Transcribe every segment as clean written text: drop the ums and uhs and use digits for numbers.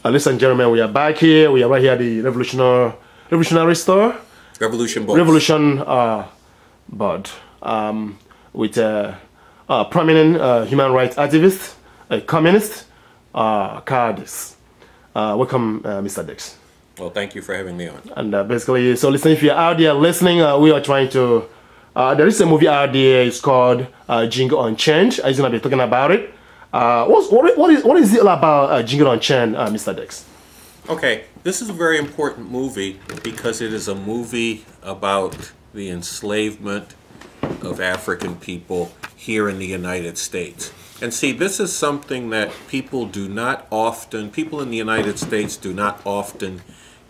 Ladies and gentlemen, we are back here. We are right here at the Revolutionary Store. Revolution Books. Revolution board with a prominent human rights activist, a communist, Cardis. Welcome, Mr. Dix. Well, thank you for having me on. And basically, so listen, if you're out there listening, we are trying to, there is a movie out there, it's called Django Unchained. I'm going to be talking about it. What is it all about Django Unchained, Mr. Dix? Okay, this is a very important movie because it is a movie about the enslavement of African people here in the United States. And see, this is something that people in the United States do not often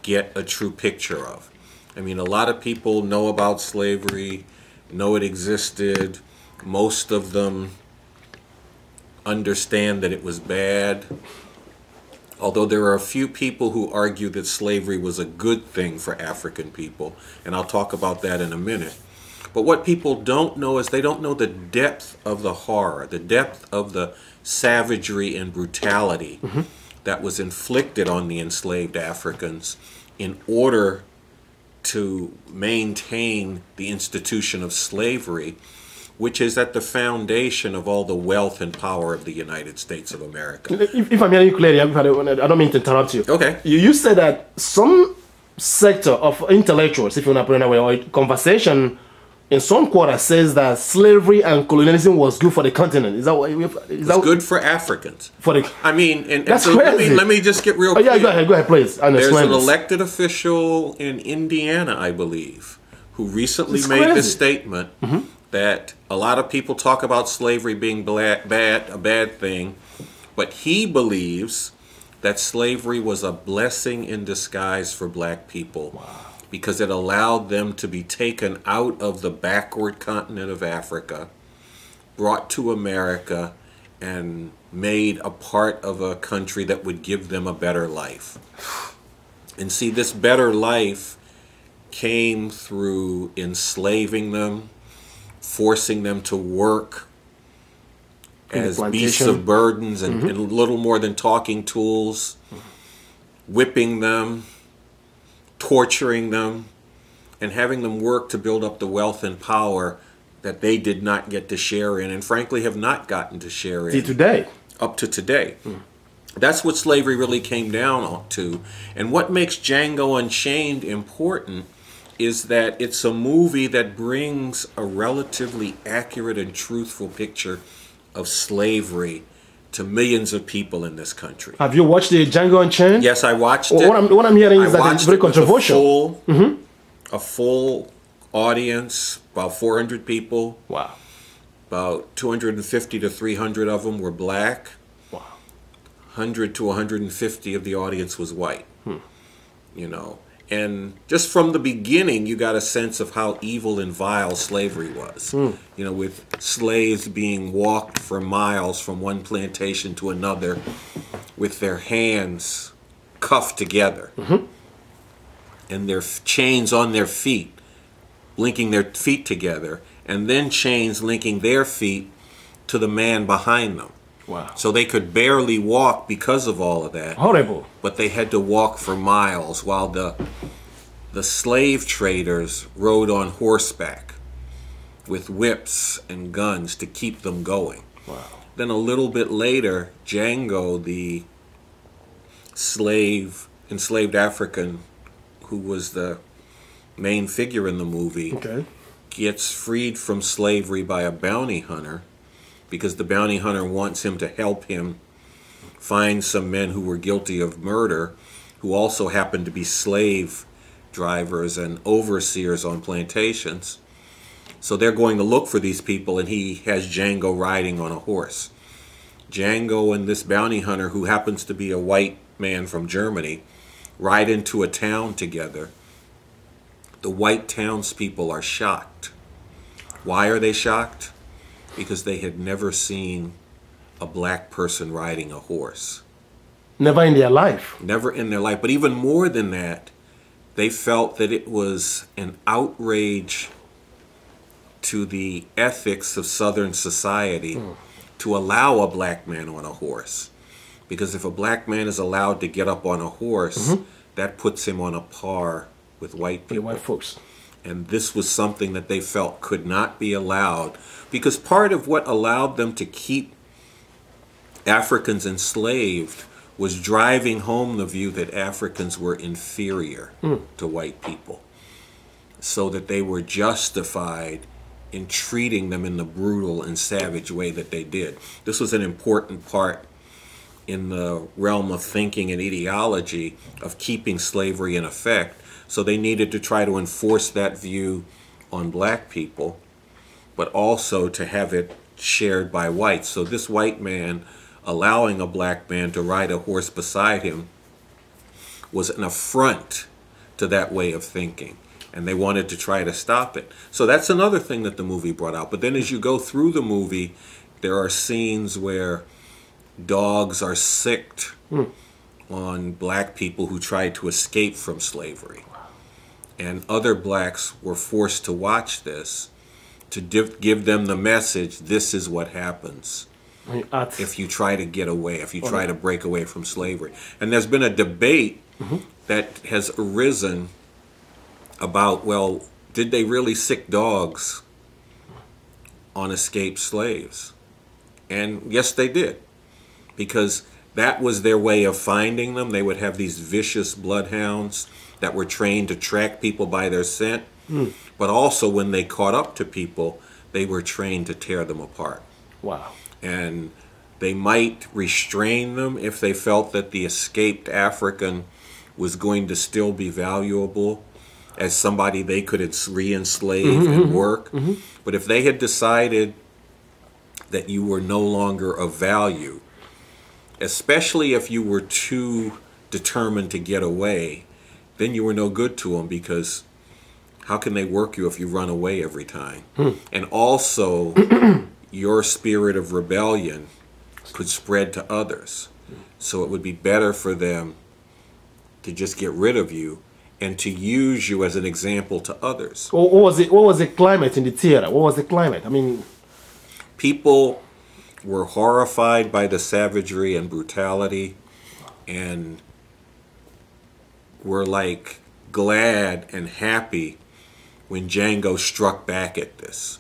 get a true picture of. I mean, a lot of people know about slavery, know it existed. Most of them understand that it was bad. Although there are a few people who argue that slavery was a good thing for African people, and I'll talk about that in a minute. But what people don't know is they don't know the depth of the horror, the depth of the savagery and brutality that was inflicted on the enslaved Africans in order to maintain the institution of slavery, which is at the foundation of all the wealth and power of the United States of America. If I'm hearing you clearly, I don't mean to interrupt you. Okay. You said that some sector of intellectuals, if you want to put it that way, or conversation in some quarter says that slavery and colonialism was good for the continent. Is that what? Is that good for Africans? I mean, that's so crazy. let me just get real clear. Yeah, go ahead, please. There's an elected official in Indiana, I believe, who recently made this statement that a lot of people talk about slavery being a bad thing, but he believes that slavery was a blessing in disguise for black people. Wow. Because it allowed them to be taken out of the backward continent of Africa, brought to America, and made a part of a country that would give them a better life. And see, this better life came through enslaving them, forcing them to work as beasts of burdens and little more than talking tools, whipping them, torturing them, and having them work to build up the wealth and power that they did not get to share in, and frankly have not gotten to share in up to today. That's what slavery really came down to. And what makes Django Unchained important is that it's a movie that brings a relatively accurate and truthful picture of slavery to millions of people in this country. Have you watched the Django Unchained? Yes, I watched it. What I'm hearing is that it's very controversial. A full audience, about 400 people. Wow. About 250 to 300 of them were black. Wow. 100 to 150 of the audience was white. You know, and just from the beginning, you got a sense of how evil and vile slavery was. You know, with slaves being walked for miles from one plantation to another with their hands cuffed together and their chains on their feet, linking their feet together, and then chains linking their feet to the man behind them. Wow. So they could barely walk because of all of that. Horrible. But they had to walk for miles while the slave traders rode on horseback with whips and guns to keep them going. Wow. Then a little bit later, Django, the enslaved African who was the main figure in the movie, gets freed from slavery by a bounty hunter, because the bounty hunter wants him to help him find some men who were guilty of murder, who also happened to be slave drivers and overseers on plantations. So they're going to look for these people, and he has Django riding on a horse. Django and this bounty hunter, who happens to be a white man from Germany, ride into a town together. The white townspeople are shocked. Why are they shocked? Because they had never seen a black person riding a horse. Never in their life. Never in their life. But even more than that, they felt that it was an outrage to the ethics of Southern society to allow a black man on a horse. Because if a black man is allowed to get up on a horse, that puts him on a par with white The people. white folks. And this was something that they felt could not be allowed, because part of what allowed them to keep Africans enslaved was driving home the view that Africans were inferior to white people, so that they were justified in treating them in the brutal and savage way that they did. This was an important part in the realm of thinking and ideology of keeping slavery in effect. So they needed to try to enforce that view on black people, but also to have it shared by whites. So this white man allowing a black man to ride a horse beside him was an affront to that way of thinking, and they wanted to try to stop it. So that's another thing that the movie brought out. But then as you go through the movie, there are scenes where dogs are sicked on black people who tried to escape from slavery. And other blacks were forced to watch this to give them the message, this is what happens if you try to get away, if you try to break away from slavery. And there's been a debate that has arisen about, well, did they really sick dogs on escaped slaves? And yes, they did, because that was their way of finding them. They would have these vicious bloodhounds that were trained to track people by their scent, but also when they caught up to people, they were trained to tear them apart. Wow. And they might restrain them if they felt that the escaped African was going to still be valuable as somebody they could re-enslave and work. But if they had decided that you were no longer of value, especially if you were too determined to get away, then you were no good to them, because how can they work you if you run away every time? And also, your spirit of rebellion could spread to others. So it would be better for them to just get rid of you and to use you as an example to others. What was the climate in the theater? What was the climate? I mean, people were horrified by the savagery and brutality, and were like glad and happy when Django struck back at this.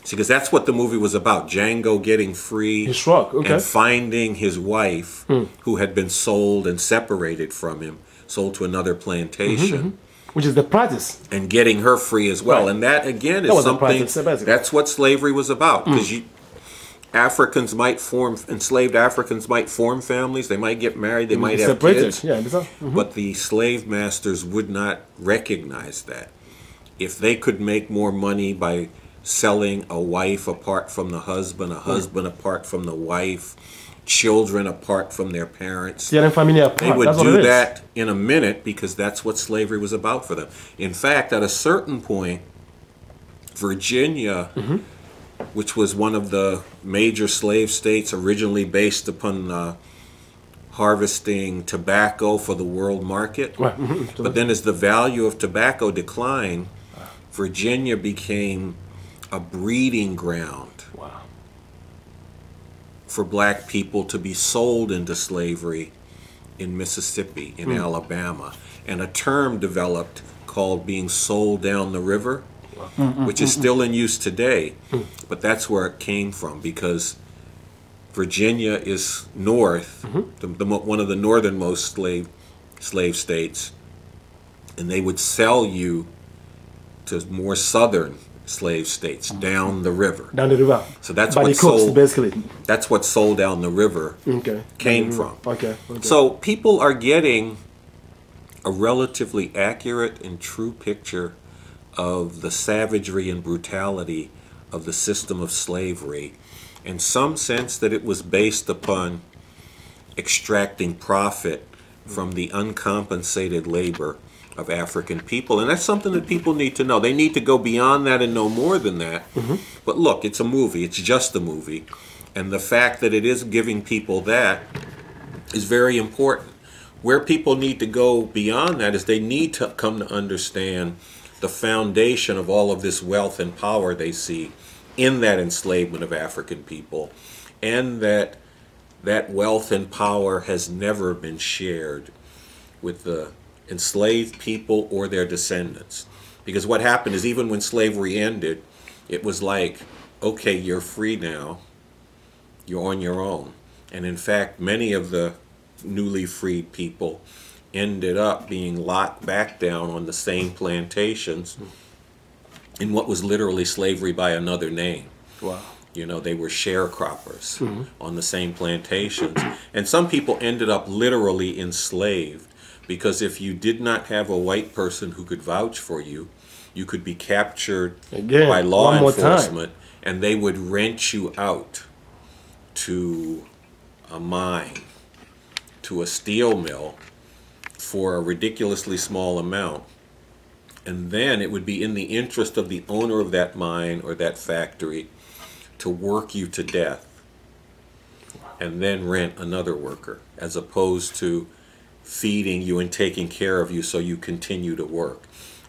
See, because that's what the movie was about. Django getting free he struck, okay. and finding his wife, who had been sold and separated from him, sold to another plantation. Which is the practice. And getting her free as well. Right. And that, again, That is was the something, practice, basically. that's what slavery was about. Because Africans might form, enslaved Africans might form families, they might get married, they might have separated. kids. Yeah, But the slave masters would not recognize that. If they could make more money by selling a wife apart from the husband, a husband apart from the wife, children apart from their parents, they would do that in a minute, because that's what slavery was about for them. In fact, at a certain point, Virginia, which was one of the major slave states originally based upon harvesting tobacco for the world market, but then as the value of tobacco declined, Virginia became a breeding ground for black people to be sold into slavery in Mississippi, in Alabama. And a term developed called being sold down the river, which is still in use today. But that's where it came from, because Virginia is north, one of the northernmost slave states, and they would sell you to more southern slave states down the river. Down the river. So that's by what the coast, sold. basically. That's what sold down the river came from. Okay. So people are getting a relatively accurate and true picture of the savagery and brutality of the system of slavery, in some sense that it was based upon extracting profit from the uncompensated labor of African people. And that's something that people need to know. They need to go beyond that and know more than that. But look, it's a movie. It's just a movie. And the fact that it is giving people that is very important. Where people need to go beyond that is they need to come to understand the foundation of all of this wealth and power they see in that enslavement of African people, and that that wealth and power has never been shared with the enslaved people or their descendants. Because what happened is, even when slavery ended, it was like, okay, you're free now, you're on your own. And in fact, many of the newly freed people ended up being locked back down on the same plantations in what was literally slavery by another name. Wow. You know, they were sharecroppers on the same plantations. And some people ended up literally enslaved, because if you did not have a white person who could vouch for you, you could be captured again by law time. enforcement, and they would rent you out to a mine, to a steel mill, for a ridiculously small amount. And then it would be in the interest of the owner of that mine or that factory to work you to death and then rent another worker, as opposed to feeding you and taking care of you so you continue to work.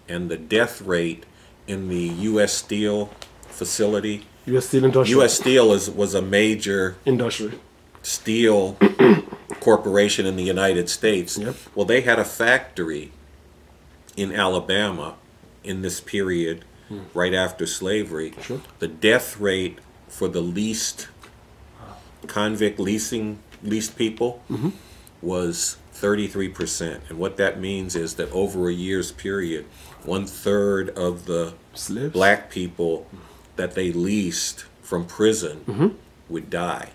And the death rate in the U.S. Steel facility, U.S. Steel industry. U.S. Steel was a major industry steel corporation in the United States. Yep. Well, they had a factory in Alabama in this period right after slavery. Sure. The death rate for the leased convict leased people was 33%. And what that means is that over a year's period, 1/3 of the slaves, black people that they leased from prison would die.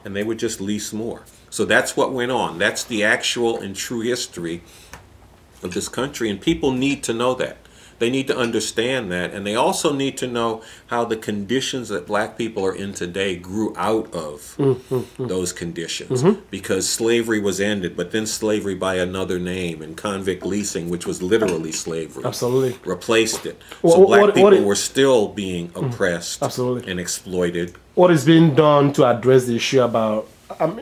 And they would just lease more. So that's what went on. That's the actual and true history of this country. And people need to know that. They need to understand that. And they also need to know how the conditions that black people are in today grew out of those conditions. Because slavery was ended, but then slavery by another name, and convict leasing, which was literally slavery, absolutely, replaced it. So black people were still being oppressed absolutely, and exploited. What is being done to address the issue about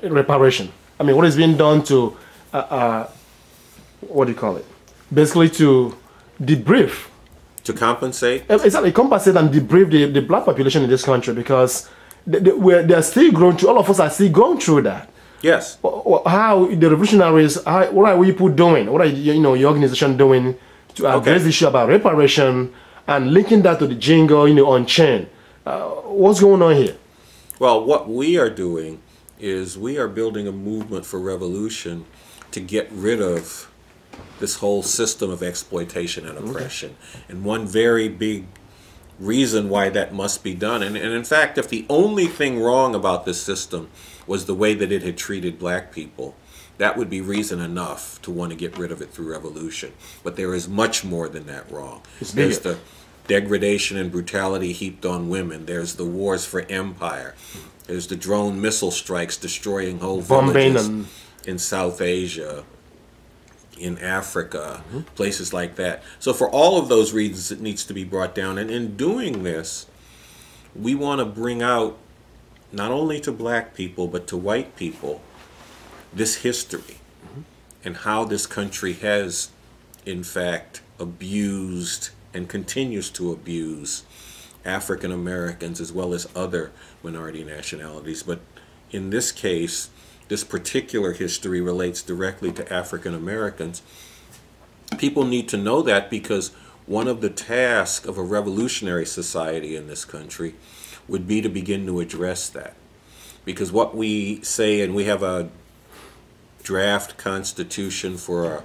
reparation? I mean, what is being done to, what do you call it? Basically to debrief. To compensate? Exactly, compensate and debrief the black population in this country, because they're still going through, all of us are still going through that. Yes. How the revolutionaries, what are we people doing? What are your organization doing to address the issue about reparation and linking that to the jingle, on chain? What's going on here? Well, what we are doing is we are building a movement for revolution to get rid of this whole system of exploitation and oppression. And one very big reason why that must be done, and in fact, if the only thing wrong about this system was the way that it had treated black people, that would be reason enough to want to get rid of it through revolution. But there is much more than that wrong. There's the degradation and brutality heaped on women. There's the wars for empire. There's the drone missile strikes destroying whole villages in South Asia, in Africa, places like that. So for all of those reasons, it needs to be brought down. And in doing this, we want to bring out, not only to black people, but to white people, this history and how this country has, in fact, abused and continues to abuse African Americans as well as other minority nationalities. But in this case, this particular history relates directly to African Americans. People need to know that, because one of the tasks of a revolutionary society in this country would be to begin to address that. Because what we say, and we have a draft constitution for a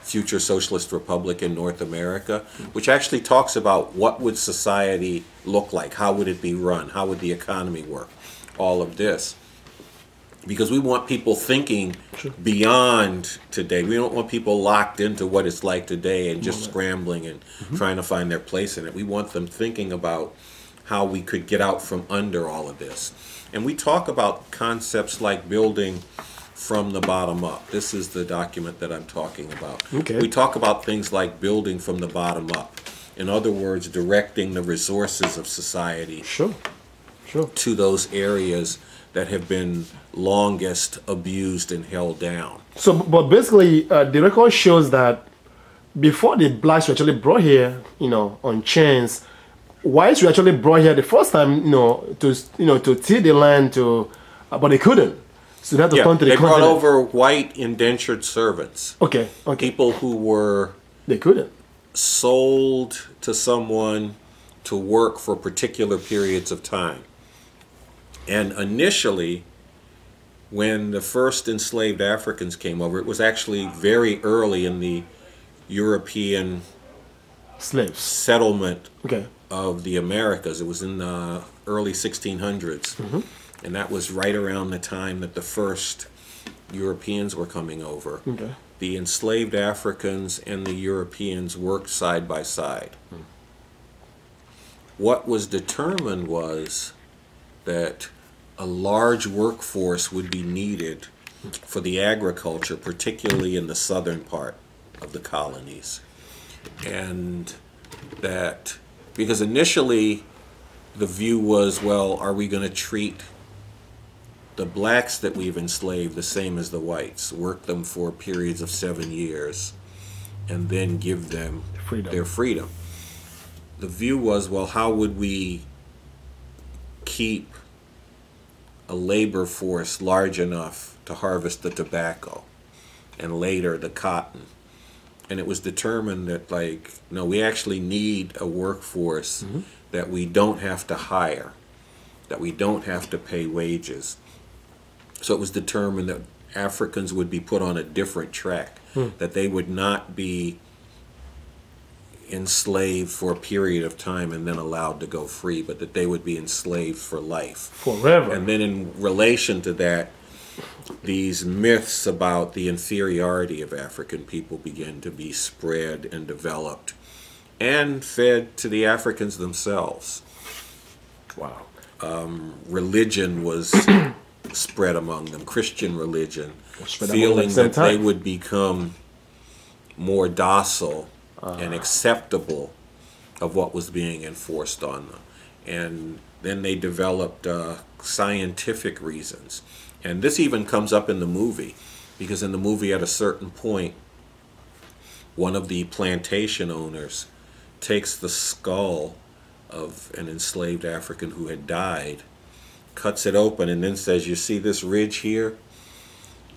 future socialist republic in North America, which actually talks about what would society look like, how would it be run, how would the economy work, all of this. Because we want people thinking beyond today. We don't want people locked into what it's like today and just scrambling and trying to find their place in it. We want them thinking about how we could get out from under all of this. And we talk about concepts like building from the bottom up. This is the document that I'm talking about. Okay. We talk about things like building from the bottom up. In other words, directing the resources of society to those areas that have been longest abused and held down. So, but basically, the record shows that before the blacks were actually brought here, on chains, whites were actually brought here the first time, to till the land, but they couldn't. So they had to Yeah, come to the they brought continent. over white indentured servants, Okay, okay. people who were They couldn't. sold to someone to work for particular periods of time. And initially, when the first enslaved Africans came over, it was actually very early in the European Slaves. settlement Okay. of the Americas. It was in the early 1600s. And that was right around the time that the first Europeans were coming over. Okay. The enslaved Africans and the Europeans worked side by side. What was determined was that a large workforce would be needed for the agriculture, particularly in the southern part of the colonies. And that, because initially the view was, well, are we going to treat the blacks that we've enslaved the same as the whites, work them for periods of 7 years, and then give them their freedom? The view was, well, how would we keep a labor force large enough to harvest the tobacco and later the cotton? And it was determined that, like, no, we actually need a workforce that we don't have to hire, that we don't have to pay wages. So it was determined that Africans would be put on a different track, that they would not be enslaved for a period of time and then allowed to go free, but that they would be enslaved for life. Forever. And then in relation to that, these myths about the inferiority of African people began to be spread and developed and fed to the Africans themselves. Wow. Religion was spread among them, Christian religion, Spread among them at feeling the same that they time. would become more docile and acceptable of what was being enforced on them. And then they developed scientific reasons. And this even comes up in the movie, because in the movie at a certain point, one of the plantation owners takes the skull of an enslaved African who had died, cuts it open, and then says, you see this ridge here?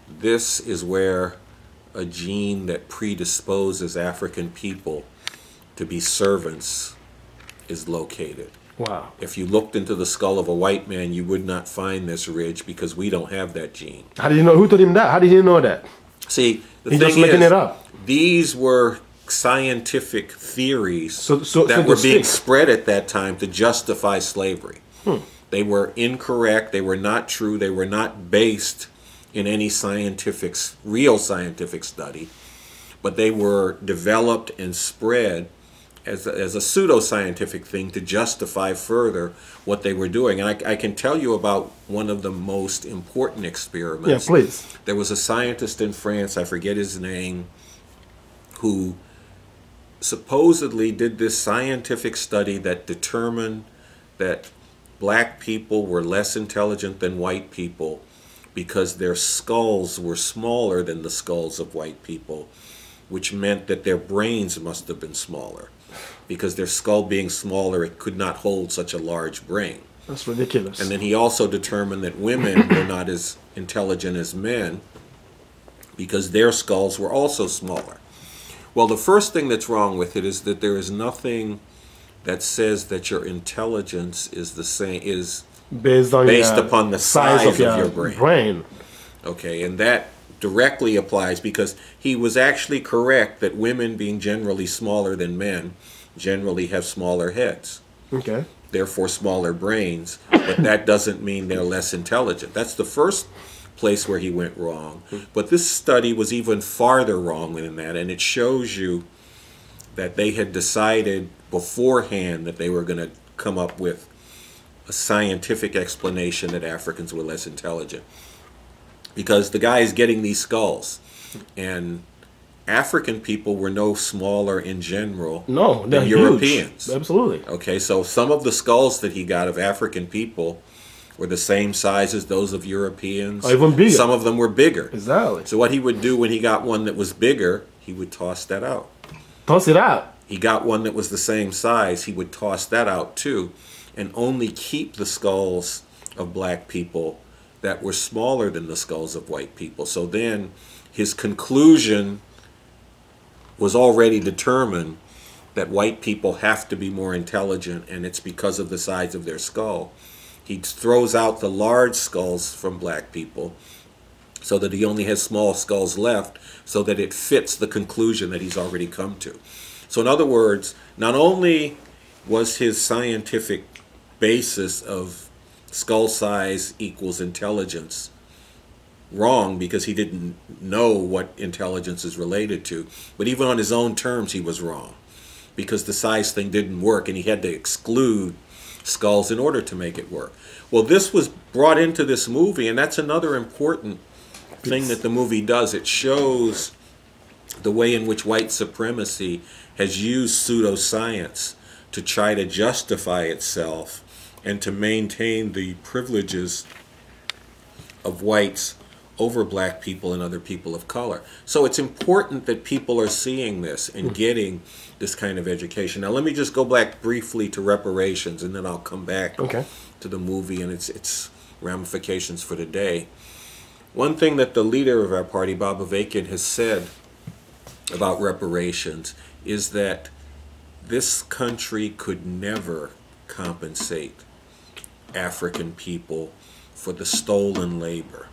This is where a gene that predisposes African people to be servants is located. Wow. If you looked into the skull of a white man, you would not find this ridge because we don't have that gene. How did you know? Who told him that? How did he know that? See, the He's thing just making is, it up. these were scientific theories So that to were being speak. spread at that time to justify slavery. They were incorrect. They were not true. They were not based in any scientific, real scientific study, but they were developed and spread as a pseudo-scientific thing to justify further what they were doing. And I can tell you about one of the most important experiments. Yeah, please. There was a scientist in France, I forget his name, who supposedly did this scientific study that determined that black people were less intelligent than white people because their skulls were smaller than the skulls of white people, which meant that their brains must have been smaller. Because their skull being smaller, it could not hold such a large brain. That's ridiculous. And then he also determined that women were not as intelligent as men because their skulls were also smaller. Well, the first thing that's wrong with it is that there is nothing that says that your intelligence is the same, is based upon the size of your brain. Okay, and that directly applies because he was actually correct that women, being generally smaller than men, generally have smaller heads. Okay. Therefore smaller brains, but that doesn't mean they're less intelligent. That's the first place where he went wrong. But this study was even farther wrong than that, and it shows you that they had decided beforehand that they were going to come up with a scientific explanation that Africans were less intelligent. Because the guy is getting these skulls, and African people were no smaller in general they're than huge. Europeans. Absolutely. Okay, so some of the skulls that he got of African people were the same size as those of Europeans. Or even bigger. Some of them were bigger. Exactly. So what he would do when he got one that was bigger, he would toss that out. Toss it out. He got one that was the same size, he would toss that out too, and only keep the skulls of black people that were smaller than the skulls of white people. So then his conclusion was already determined that white people have to be more intelligent, and it's because of the size of their skull. He throws out the large skulls from black people so that he only has small skulls left, so that it fits the conclusion that he's already come to. So in other words, not only was his scientific basis of skull size equals intelligence wrong, because he didn't know what intelligence is related to, but even on his own terms he was wrong, because the size thing didn't work and he had to exclude skulls in order to make it work. Well, this was brought into this movie, and that's another important thing that the movie does. It shows the way in which white supremacy has used pseudoscience to try to justify itself and to maintain the privileges of whites over black people and other people of color. So it's important that people are seeing this and getting this kind of education. Now let me just go back briefly to reparations, and then I'll come back to the movie and its ramifications for today. One thing that the leader of our party, Bob Avakian, has said about reparations is that this country could never compensate African people for the stolen labor,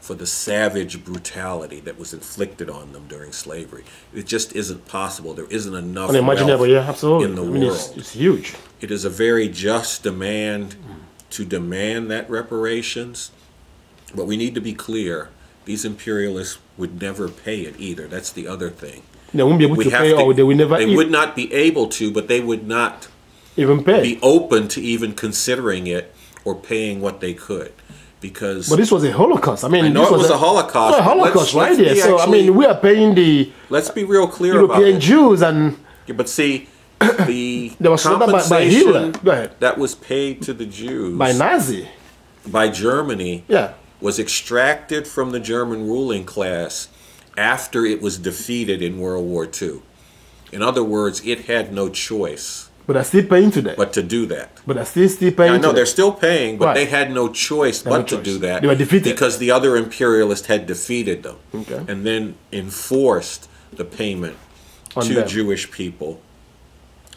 for the savage brutality that was inflicted on them during slavery. It just isn't possible. There isn't enough wealth in the world. It's huge. It is a very just demand to demand that reparations, but we need to be clear, these imperialists would never pay it either. That's the other thing. They won't be able to pay, or they would never. They would not be able to, but they would not even pay. Be open to even considering it or paying what they could. Because but this was a Holocaust. I mean, I know it was a Holocaust. A Holocaust, right there. So I mean, we are paying the. Let's be real clear European about Jews and. Yeah, but see, the there was compensation Go ahead. that was paid to the Jews by Nazi, by Germany, yeah, was extracted from the German ruling class after it was defeated in World War II. In other words, it had no choice. But they're still paying today. But to do that. But they're still paying. I know they're still paying, but they had no choice but to do that. They were defeated because the other imperialists had defeated them, okay, and then enforced the payment to them. Jewish people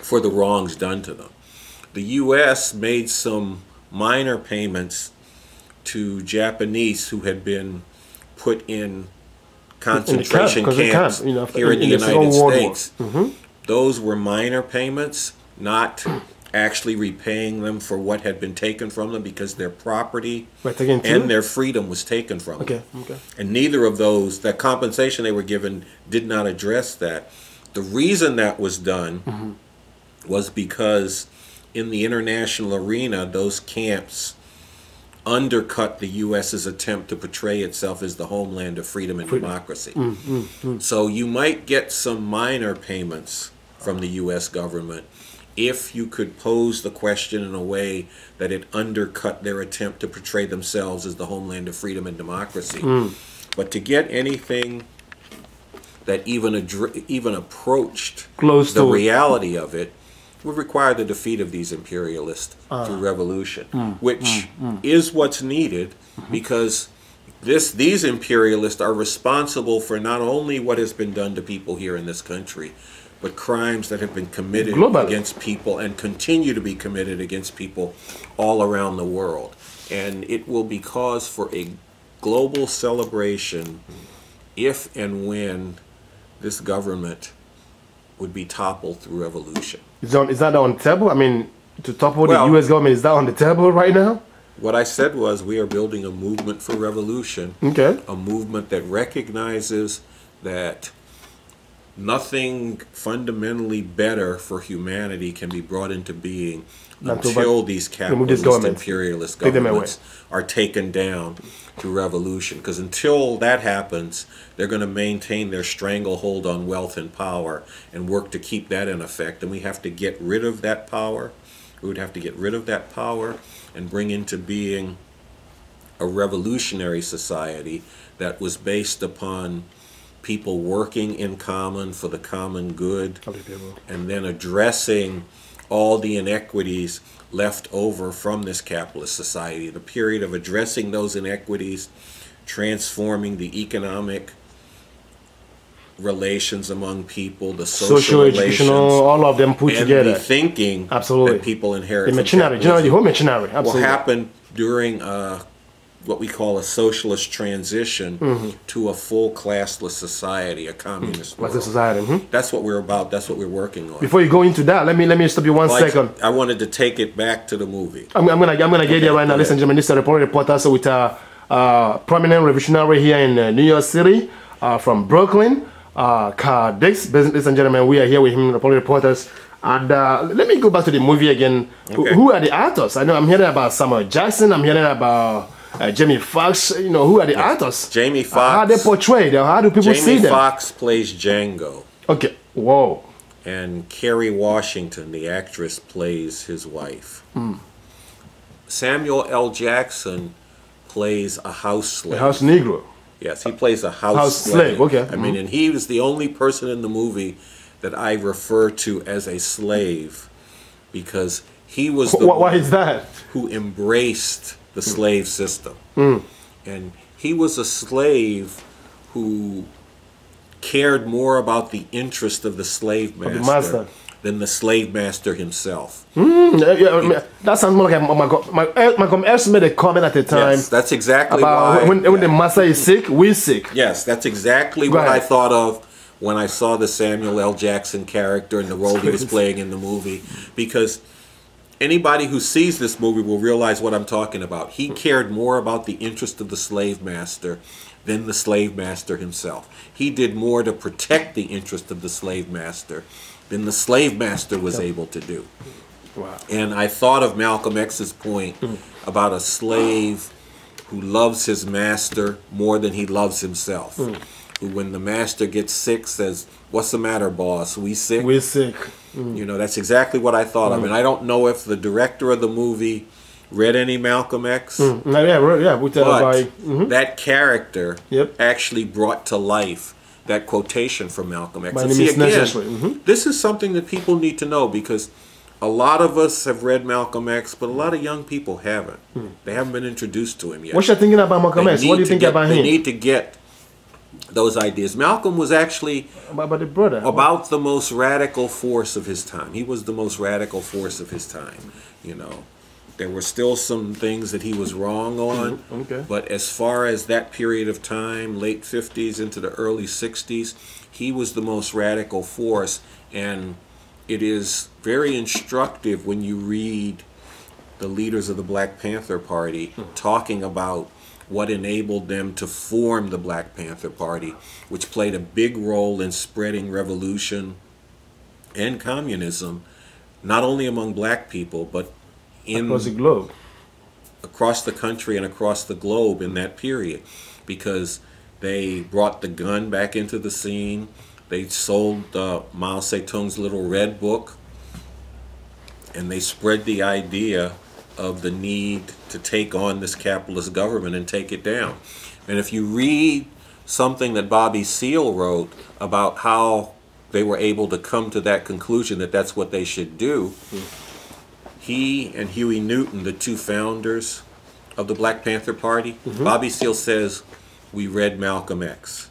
for the wrongs done to them. The U.S. made some minor payments to Japanese who had been put in concentration camps here in the United States. Those were minor payments, not actually repaying them for what had been taken from them, because their property and their freedom was taken from them. And neither of those, that compensation they were given, did not address that. The reason that was done was because in the international arena, those camps undercut the U.S.'s attempt to portray itself as the homeland of freedom and democracy. So you might get some minor payments from the U.S. government if you could pose the question in a way that it undercut their attempt to portray themselves as the homeland of freedom and democracy. But to get anything that even approached close the to reality of it would require the defeat of these imperialists through revolution, which is what's needed, because these imperialists are responsible for not only what has been done to people here in this country, but crimes that have been committed against people and continue to be committed against people all around the world. And it will be cause for a global celebration if and when this government would be toppled through revolution. Is that on the table? I mean, to topple the U.S. government, is that on the table right now? What I said was we are building a movement for revolution. Okay. A movement that recognizes that nothing fundamentally better for humanity can be brought into being until these capitalist imperialist governments are taken down through revolution. Because until that happens, they're going to maintain their stranglehold on wealth and power and work to keep that in effect. And we have to get rid of that power. We would have to get rid of that power and bring into being a revolutionary society that was based upon people working in common for the common good, and then addressing all the inequities left over from this capitalist society, the period of addressing those inequities, transforming the economic relations among people, the social relations, all of them put and together. the thinking Absolutely. that people inherit. The machinery, the whole machinery. Absolutely. Will happen during what we call a socialist transition to a full classless society, a communist world. Society. That's what we're about. That's what we're working on. Before you go into that, let me stop you one second. I wanted to take it back to the movie. I'm gonna get there right now. Ladies and gentlemen, this is a reporter so with a prominent revolutionary here in New York City from Brooklyn, Carl Dix. Ladies and gentlemen, we are here with him, reporters. And let me go back to the movie again. Okay. Who are the actors? I know I'm hearing about Samuel Jackson. I'm hearing about Jamie Foxx. You know, who are the actors? Jamie Foxx. How they portrayed? How do people see them? Jamie Foxx plays Django. Okay. Whoa. And Kerry Washington, the actress, plays his wife. Samuel L. Jackson plays a house slave. A house Negro. Yes, he plays a house slave. Okay. I mean, and he was the only person in the movie that I refer to as a slave because he was the why is that? Who embraced the slave system. And he was a slave who cared more about the interest of the slave master than the slave master himself. That sounds more like Malcolm X made a comment at the time. Yes, that's exactly about why. When the master is sick, we're sick. Yes, that's exactly what I thought of when I saw the Samuel L. Jackson character and the role he was playing in the movie. Because anybody who sees this movie will realize what I'm talking about. He cared more about the interest of the slave master than the slave master himself. He did more to protect the interest of the slave master than the slave master was able to do. Wow. And I thought of Malcolm X's point about a slave who loves his master more than he loves himself. Who, when the master gets sick, says, "What's the matter, boss? We sick?" We're sick. You know, that's exactly what I thought of. And I don't know if the director of the movie read any Malcolm X. But that character actually brought to life that quotation from Malcolm X. And see, again, this is something that people need to know because a lot of us have read Malcolm X, but a lot of young people haven't. They haven't been introduced to him yet. What you thinking about Malcolm X? What do you think about him? They need to get those ideas. Malcolm was actually about the brother, about the most radical force of his time. He was the most radical force of his time. You know, there were still some things that he was wrong on. But as far as that period of time, late 50s into the early 60s, he was the most radical force. And it is very instructive when you read the leaders of the Black Panther Party talking about what enabled them to form the Black Panther Party, which played a big role in spreading revolution and communism, not only among black people, but across the globe, across the country and across the globe in that period, because they brought the gun back into the scene. They sold Mao Zedong's Little Red Book, and they spread the idea of the need to take on this capitalist government and take it down. And if you read something that Bobby Seale wrote about how they were able to come to that conclusion that that's what they should do, he and Huey Newton, the two founders of the Black Panther Party, Bobby Seale says, we read Malcolm X.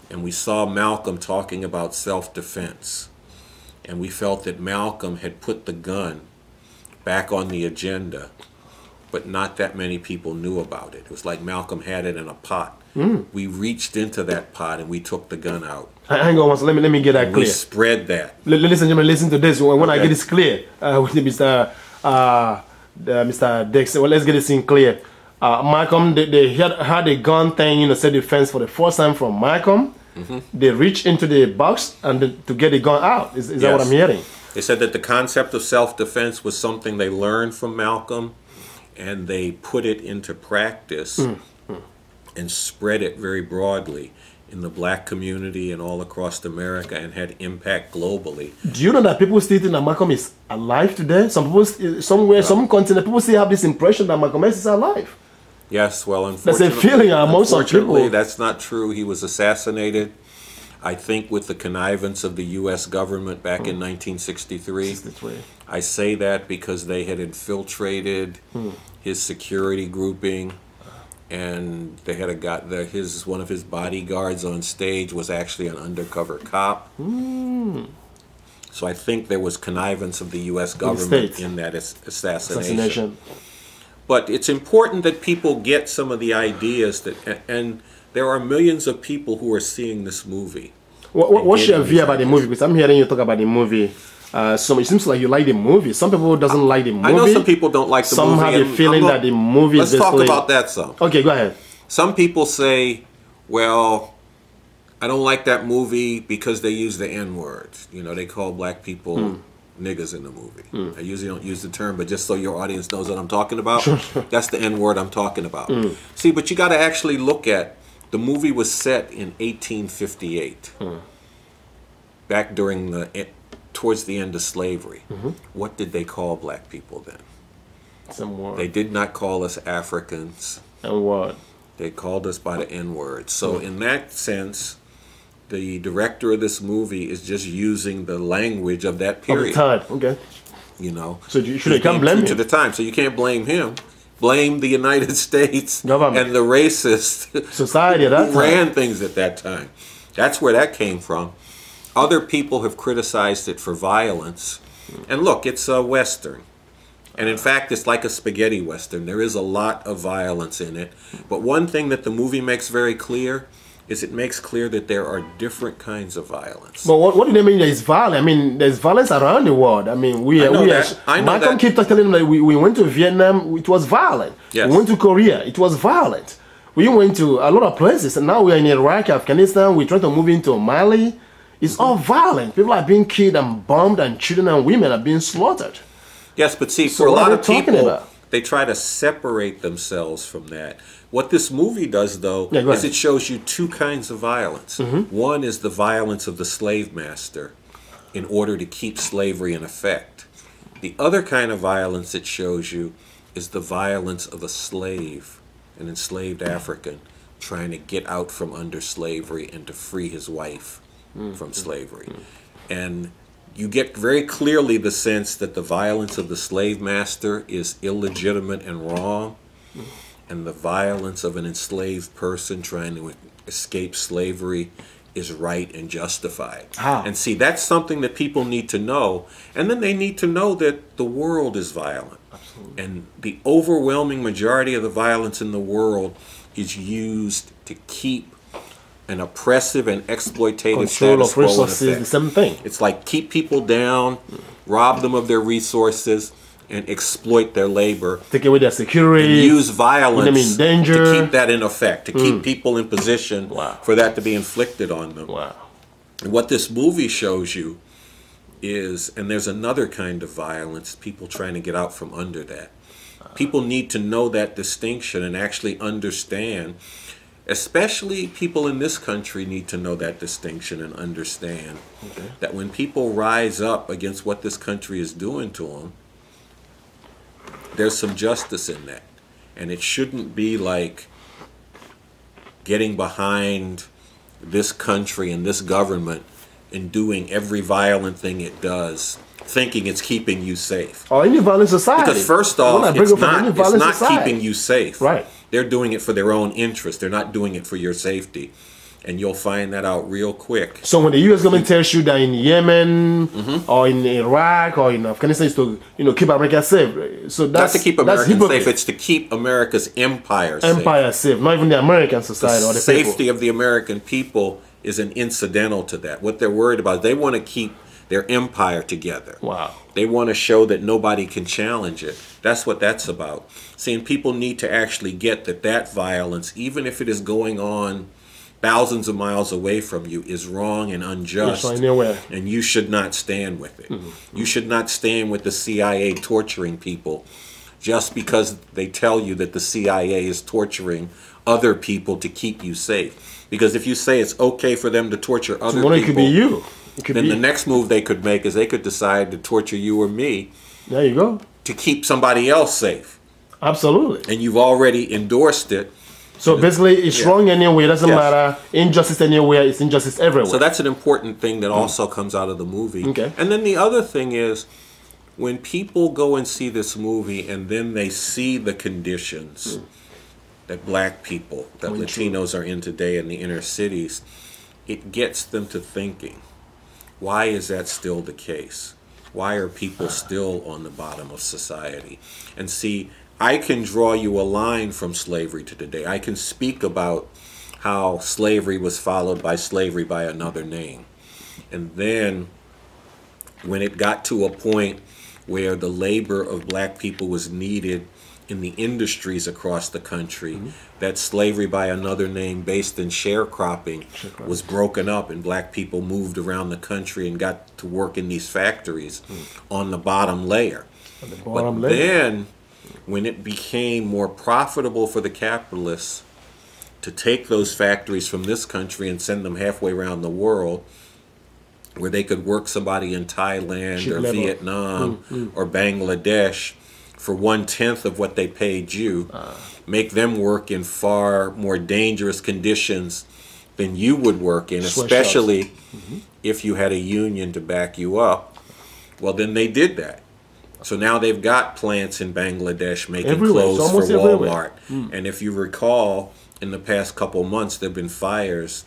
And we saw Malcolm talking about self-defense. And we felt that Malcolm had put the gun back on the agenda, but not that many people knew about it. It was like Malcolm had it in a pot. We reached into that pot and we took the gun out. Hang on, let me get that clear. We spread that. Listen, gentlemen, listen to this. When I get this clear, with Mr. Dixon, well, let's get this in clear. Malcolm, they had a gun thing, you know, self-defense for the first time from Malcolm. They reached into the box and to get the gun out. Is that what I'm hearing? They said that the concept of self-defense was something they learned from Malcolm, and they put it into practice and spread it very broadly in the black community and all across America, and had impact globally. Do you know that people still think that Malcolm is alive today? Some people, some continent, people still have this impression that Malcolm X is alive. Yes, well, unfortunately, there's a feeling among some people. That's not true. He was assassinated I think with the connivance of the U.S. government back in 1963. 63. I say that because they had infiltrated his security grouping, and they had one of his bodyguards on stage was actually an undercover cop. So I think there was connivance of the U.S. government in that assassination. But it's important that people get some of the ideas and there are millions of people who are seeing this movie. What's your view about the movie? Because I'm hearing you talk about the movie. So it seems like you like the movie. Some people doesn't like the movie. I know some people don't like the movie. Some have the feeling that the movie is Let's talk about that some. Okay, go ahead. Some people say, well, I don't like that movie because they use the N-word. You know, they call black people niggas in the movie. I usually don't use the term, but just so your audience knows what I'm talking about, that's the N-word I'm talking about. See, but you got to actually look at, the movie was set in 1858, back during towards the end of slavery. What did they call black people then? Some word. They did not call us Africans. And what? They called us by the N-word. So in that sense, the director of this movie is just using the language of that period. Of the time, okay. You know. So you can't blame him. To the time, so you can't blame him. Blame the United States government and the racist society at that time. Ran things at that time. That's where that came from. Other people have criticized it for violence. And look, it's a Western. And in fact, it's like a spaghetti Western. There is a lot of violence in it. But one thing that the movie makes very clear is it makes clear that there are different kinds of violence. But what do they mean there's violence? I mean, there's violence around the world. I mean, Malcolm keeps telling them that we went to Vietnam, it was violent. Yes. We went to Korea, it was violent. We went to a lot of places, and now we're in Iraq, Afghanistan, we're trying to move into Mali. It's all violent. People are being killed and bombed, and children and women are being slaughtered. Yes, but see, for a lot of people, they try to separate themselves from that. What this movie does, though, is it shows you two kinds of violence. One is the violence of the slave master in order to keep slavery in effect. The other kind of violence it shows you is the violence of a slave, an enslaved African, trying to get out from under slavery and to free his wife from slavery. And you get very clearly the sense that the violence of the slave master is illegitimate and wrong, and the violence of an enslaved person trying to escape slavery is right and justified. And see, that's something that people need to know. And then they need to know that the world is violent. Absolutely. And the overwhelming majority of the violence in the world is used to keep an oppressive and exploitative status quo in effect. The same thing. It's like keep people down, rob them of their resources, and exploit their labor. Take away their security. And use violence danger. to keep that in effect, to keep people in position for that to be inflicted on them. And what this movie shows you is, and there's another kind of violence, people trying to get out from under that. People need to know that distinction and actually understand. Especially people in this country need to know that distinction and understand that when people rise up against what this country is doing to them, there's some justice in that. And it shouldn't be like getting behind this country and this government and doing every violent thing it does, thinking it's keeping you safe. Or any violent society. Because first off, it's not keeping you safe. Right. They're doing it for their own interest. They're not doing it for your safety. And you'll find that out real quick. So when the U.S. government tells you that in Yemen or in Iraq or in Afghanistan is to keep America safe, so that's not to keep America safe. It's to keep America's empire safe. Not even the American society or the safety of the American people is an incidental to that. What they're worried about, they want to keep their empire together. Wow. They want to show that nobody can challenge it. That's what that's about. Seeing people need to actually get that violence, even if it is going on thousands of miles away from you, is wrong and unjust, and you should not stand with it. You should not stand with the CIA torturing people just because they tell you that the CIA is torturing other people to keep you safe. Because if you say it's okay for them to torture other people, it could be you. Then the next move they could make is they could decide to torture you or me. There you go. To keep somebody else safe. Absolutely. And you've already endorsed it. So basically, it's Yeah. wrong anywhere. It doesn't Yes. matter. Injustice anywhere. It's injustice everywhere. So that's an important thing that also comes out of the movie. Okay. And then the other thing is, when people go and see this movie and then they see the conditions that black people, that Latinos are in today in the inner cities, it gets them to thinking, why is that still the case? Why are people still on the bottom of society? And see, I can draw you a line from slavery to today. I can speak about how slavery was followed by slavery by another name. And then when it got to a point where the labor of black people was needed in the industries across the country, that slavery by another name based in sharecropping was broken up and black people moved around the country and got to work in these factories on the bottom layer. Then when it became more profitable for the capitalists to take those factories from this country and send them halfway around the world, where they could work somebody in Thailand or Vietnam or Bangladesh for 1/10 of what they paid you, make them work in far more dangerous conditions than you would work in, especially if you had a union to back you up. Well, then they did that. So now they've got plants in Bangladesh making clothes for Walmart. And if you recall, in the past couple months, there have been fires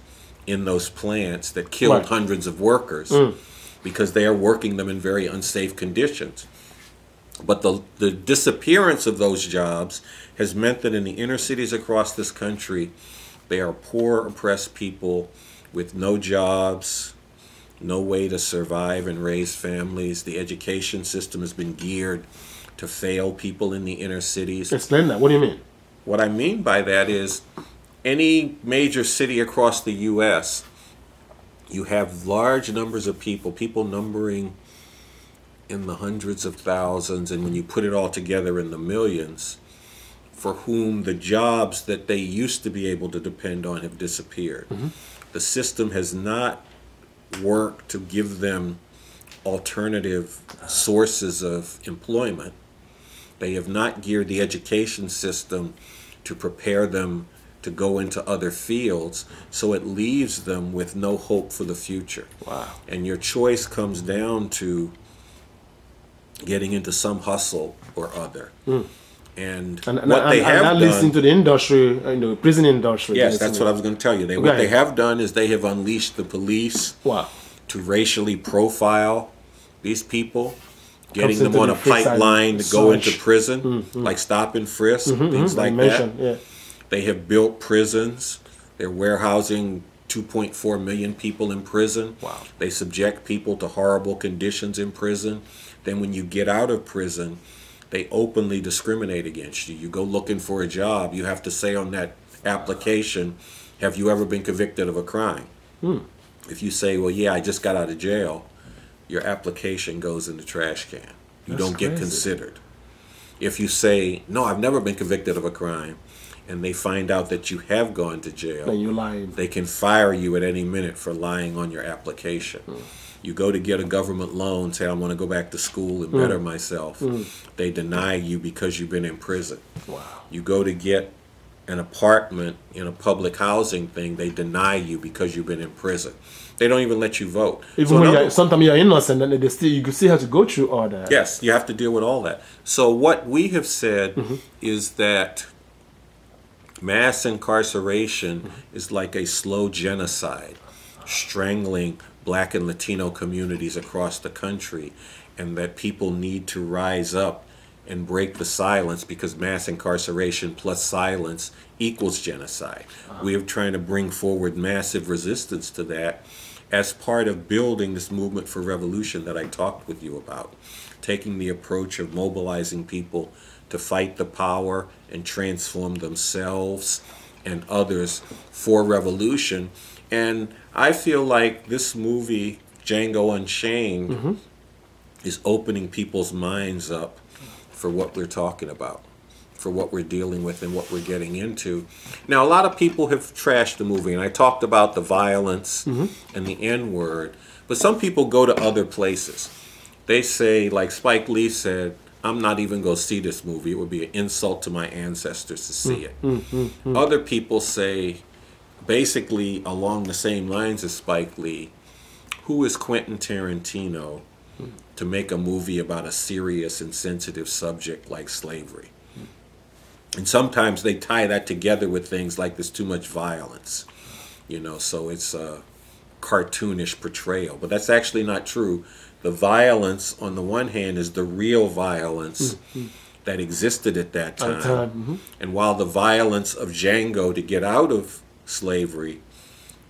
in those plants that killed hundreds of workers because they are working them in very unsafe conditions. But the disappearance of those jobs has meant that in the inner cities across this country, they are poor, oppressed people with no jobs, no way to survive and raise families. The education system has been geared to fail people in the inner cities. Explain that. What do you mean? What I mean by that is, any major city across the U.S., you have large numbers of people numbering in the hundreds of thousands, and when you put it all together in the millions, for whom the jobs that they used to be able to depend on have disappeared. The system has not worked to give them alternative sources of employment. They have not geared the education system to prepare them to go into other fields, so it leaves them with no hope for the future. Wow. And your choice comes down to getting into some hustle or other. And what they have done, listening to the industry, the prison industry. yes, that's what I was going to tell you. What they have done is they have unleashed the police to racially profile these people, getting them on a pipeline to go into prison, like stop and frisk, things like that. Yeah. They have built prisons. They're warehousing 2.4 million people in prison. Wow. They subject people to horrible conditions in prison. Then when you get out of prison, they openly discriminate against you. You go looking for a job, you have to say on that application, have you ever been convicted of a crime? If you say, well, yeah, I just got out of jail, your application goes in the trash can. You don't get considered. If you say, no, I've never been convicted of a crime, and they find out that you have gone to jail, then you're lying. they can fire you at any minute for lying on your application. You go to get a government loan, say I want to go back to school and better myself. They deny you because you've been in prison. Wow. You go to get an apartment in a public housing thing, they deny you because you've been in prison. They don't even let you vote. Even when sometimes you're innocent, and you still have to go through all that. Yes, you have to deal with all that. So what we have said is that mass incarceration is like a slow genocide, strangling Black and Latino communities across the country, and that people need to rise up and break the silence, because mass incarceration plus silence equals genocide. We are trying to bring forward massive resistance to that as part of building this movement for revolution that I talked with you about, taking the approach of mobilizing people to fight the power and transform themselves and others for revolution. And I feel like this movie, Django Unchained, is opening people's minds up for what we're talking about, for what we're dealing with and what we're getting into. Now, a lot of people have trashed the movie, and I talked about the violence and the N-word, but some people go to other places. They say, like Spike Lee said, I'm not even going to see this movie. It would be an insult to my ancestors to see it. Other people say, basically along the same lines as Spike Lee, who is Quentin Tarantino to make a movie about a serious and sensitive subject like slavery? And sometimes they tie that together with things like there's too much violence, you know, so it's a cartoonish portrayal. But that's actually not true. The violence, on the one hand, is the real violence that existed at that time. And while the violence of Django to get out of slavery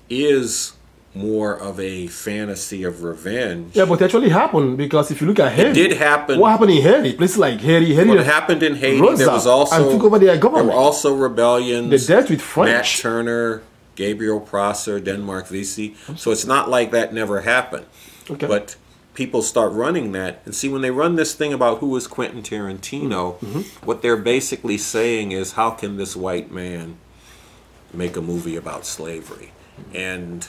is more of a fantasy of revenge. Yeah, but it actually happened, because if you look at Haiti, it did happen. What happened in Haiti? Places like Haiti. What happened in Haiti? There was also and took over their government. There were also rebellions. They dealt with French. Nat Turner, Gabriel Prosser, Denmark Vesey. So it's not like that never happened. Okay. But people start running that, and see, when they run this thing about who is Quentin Tarantino, what they're basically saying is, how can this white man make a movie about slavery? And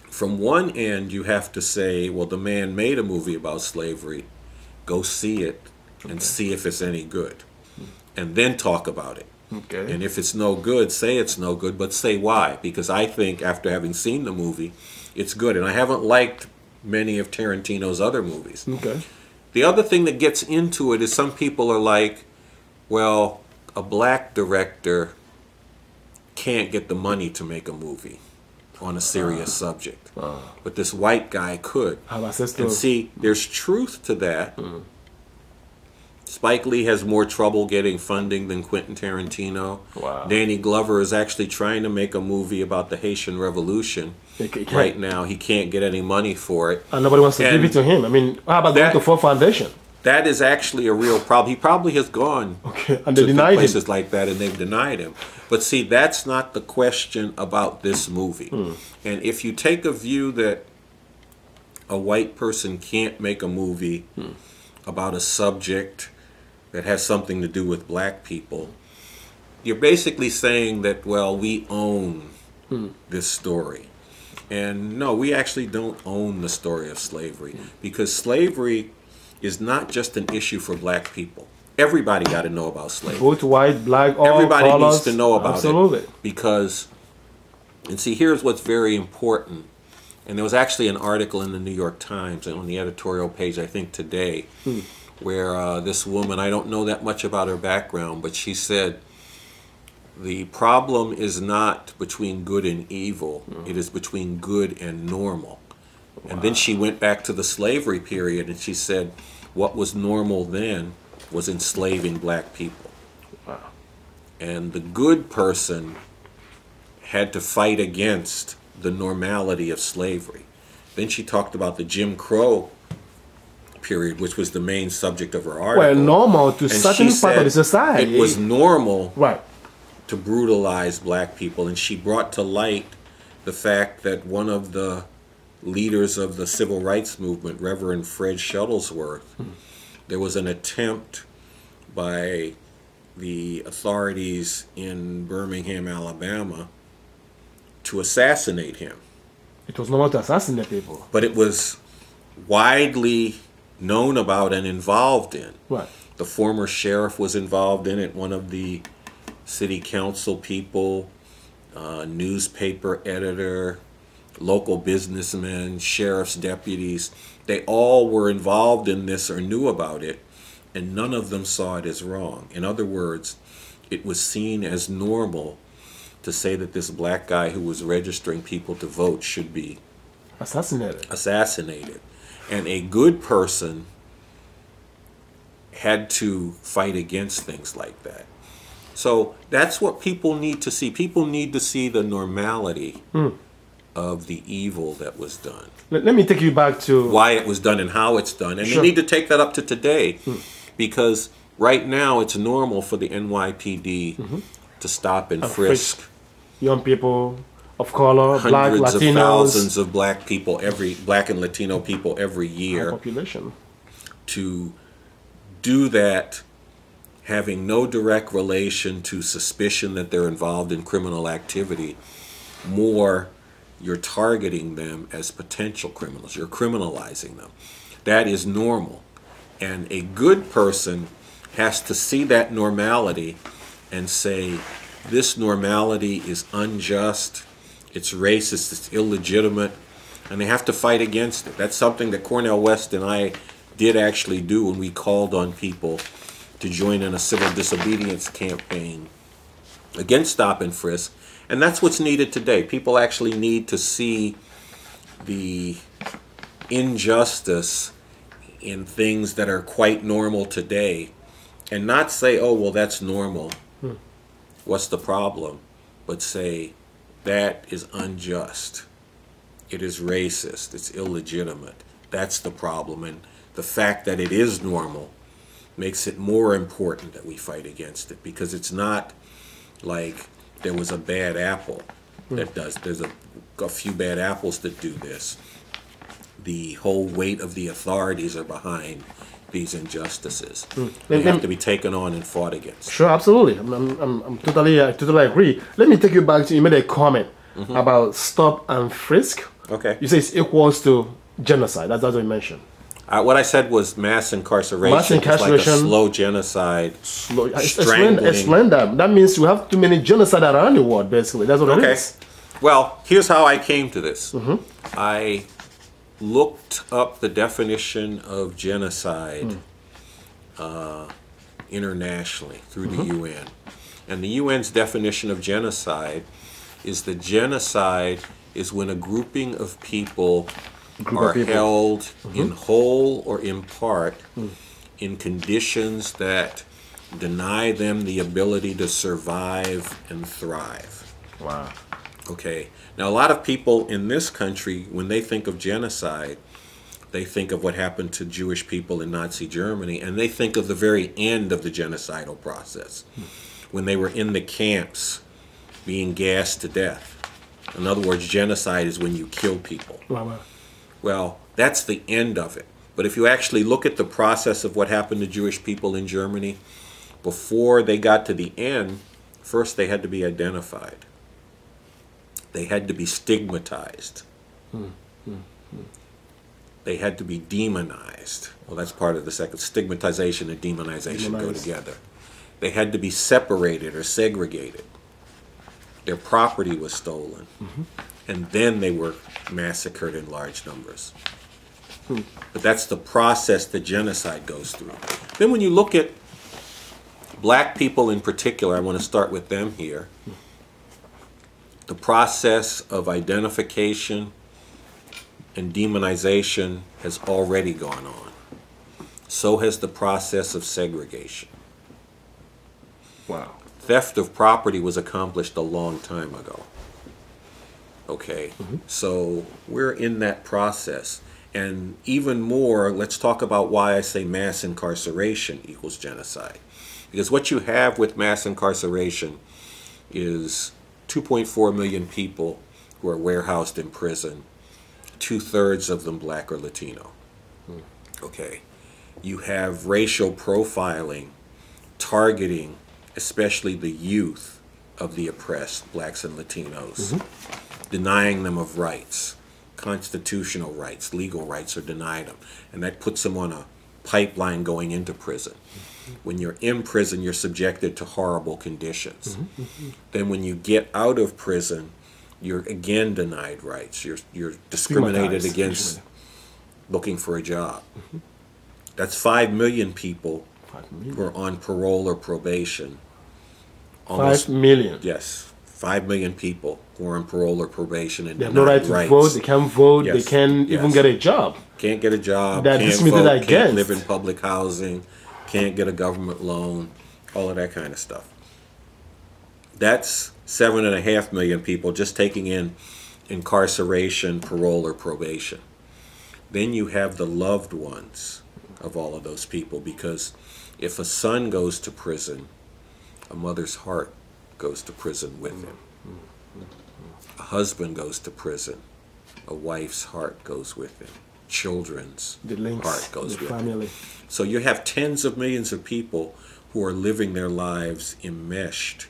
from one end, you have to say, well, the man made a movie about slavery. Go see it and see if it's any good. And then talk about it. Okay. And if it's no good, say it's no good, but say why. Because I think, after having seen the movie, it's good. And I haven't liked many of Tarantino's other movies. Okay. The other thing that gets into it is some people are like, well, a black director can't get the money to make a movie on a serious subject. But this white guy could. And see, there's truth to that. Spike Lee has more trouble getting funding than Quentin Tarantino. Wow. Danny Glover is actually trying to make a movie about the Haitian Revolution. Right now, he can't get any money for it. And nobody wants to give it to him. I mean, how about going to Ford Foundation? That is actually a real problem. He probably has gone and they to denied places him. like that, and they've denied him. But see, that's not the question about this movie. And if you take a view that a white person can't make a movie about a subject that has something to do with black people, you're basically saying that, well, we own this story. And no, we actually don't own the story of slavery, because slavery is not just an issue for black people. Everybody got to know about slavery. Both white, black, all Everybody colors. needs to know about Absolutely. it. Because, and see, here's what's very important. And there was actually an article in the New York Times, and on the editorial page, I think today, where this woman, I don't know that much about her background, but she said, the problem is not between good and evil, it is between good and normal. And then she went back to the slavery period, and she said, what was normal then was enslaving black people. Wow. And the good person had to fight against the normality of slavery. Then she talked about the Jim Crow period, which was the main subject of her article. Well, normal to and certain part of the society. It was normal right. to brutalize black people, and she brought to light the fact that one of the leaders of the civil rights movement, Reverend Fred Shuttlesworth, there was an attempt by the authorities in Birmingham, Alabama, to assassinate him. It was normal to assassinate people. But it was widely known about and involved in. Right. The former sheriff was involved in it, one of the city council people, newspaper editor, local businessmen, sheriff's deputies. They all were involved in this or knew about it, and none of them saw it as wrong. In other words, it was seen as normal to say that this black guy who was registering people to vote should be assassinated. And a good person had to fight against things like that. So that's what people need to see. People need to see the normality of the evil that was done. Let me take you back to why it was done and how it's done. And Sure. they need to take that up to today, because right now it's normal for the NYPD to stop and frisk young people of color, black, hundreds of Latinos, thousands of black people, black and Latino people every year. Population. To do that, having no direct relation to suspicion that they're involved in criminal activity, more you're targeting them as potential criminals. You're criminalizing them. That is normal. And a good person has to see that normality and say, this normality is unjust, it's racist, it's illegitimate, and they have to fight against it. That's something that Cornel West and I did actually do when we called on people to join in a civil disobedience campaign against stop and frisk. And that's what's needed today. People actually need to see the injustice in things that are quite normal today and not say, oh, well, that's normal. What's the problem? But say, that is unjust. It is racist. It's illegitimate. That's the problem. And the fact that it is normal makes it more important that we fight against it, because it's not like there was a bad apple that does. There's a few bad apples that do this. The whole weight of the authorities are behind these injustices. They have to be taken on and fought against. Sure, absolutely. I'm totally agree. Let me take you back to, you made a comment about stop and frisk. Okay. You say it's equals to genocide. That's what you mentioned. What I said was mass incarceration. Mass incarceration. It's like a slow genocide. Explain that. That means we have too many genocide around the world, basically. That's what it is. Well, here's how I came to this. I looked up the definition of genocide internationally through the UN. And the UN's definition of genocide is that genocide is when a grouping of people are held in whole or in part in conditions that deny them the ability to survive and thrive. Wow. Okay. Now, a lot of people in this country, when they think of genocide, they think of what happened to Jewish people in Nazi Germany, and they think of the very end of the genocidal process, when they were in the camps being gassed to death. In other words, genocide is when you kill people. Wow. Well, that's the end of it. But if you actually look at the process of what happened to Jewish people in Germany, before they got to the end, first they had to be identified. They had to be stigmatized. They had to be demonized. Well, that's part of the second. Stigmatization and demonization go together. They had to be separated or segregated. Their property was stolen. And then they were massacred in large numbers. But that's the process that genocide goes through. Then when you look at black people in particular, I want to start with them here. The process of identification and demonization has already gone on. So has the process of segregation. Wow. Theft of property was accomplished a long time ago. Okay, so we're in that process. And even more, let's talk about why I say mass incarceration equals genocide. Because what you have with mass incarceration is 2.4 million people who are warehoused in prison, 2/3 of them black or Latino. Okay, you have racial profiling targeting especially the youth of the oppressed, blacks and Latinos, denying them of rights, constitutional rights, legal rights are denied them. And that puts them on a pipeline going into prison. When you're in prison, you're subjected to horrible conditions. Then when you get out of prison, you're again denied rights. You're discriminated against looking for a job. That's 5 million people who are on parole or probation. Almost, 5 million? Yes. 5 million people who are on parole or probation and they have no right to vote, they can't vote, they can't even get a job. Can't get a job, that can't vote, can't live in public housing, can't get a government loan, all of that kind of stuff. That's 7.5 million people just taking in incarceration, parole, or probation. Then you have the loved ones of all of those people, because if a son goes to prison, a mother's heart goes to prison with him. A husband goes to prison, a wife's heart goes with him. Children's heart goes with him. So you have tens of millions of people who are living their lives enmeshed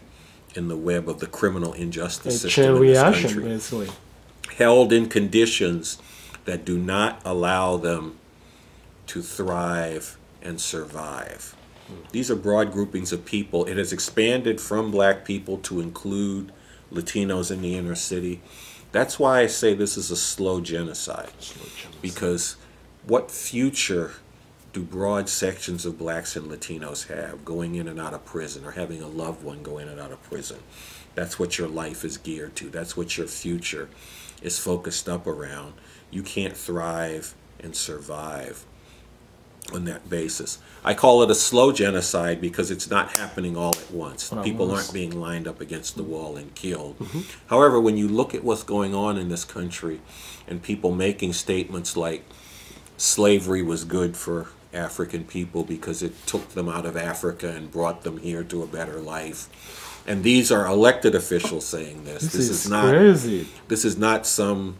in the web of the criminal injustice system in this country, basically. Held in conditions that do not allow them to thrive and survive. These are broad groupings of people. It has expanded from black people to include Latinos in the inner city. That's why I say this is a slow genocide. Because what future do broad sections of blacks and Latinos have going in and out of prison, or having a loved one go in and out of prison? That's what your life is geared to. That's what your future is focused up around. You can't thrive and survive on that basis. I call it a slow genocide because it's not happening all at once. People aren't being lined up against the wall and killed. However, when you look at what's going on in this country and people making statements like slavery was good for African people because it took them out of Africa and brought them here to a better life. And these are elected officials saying this. This is not crazy. This is not some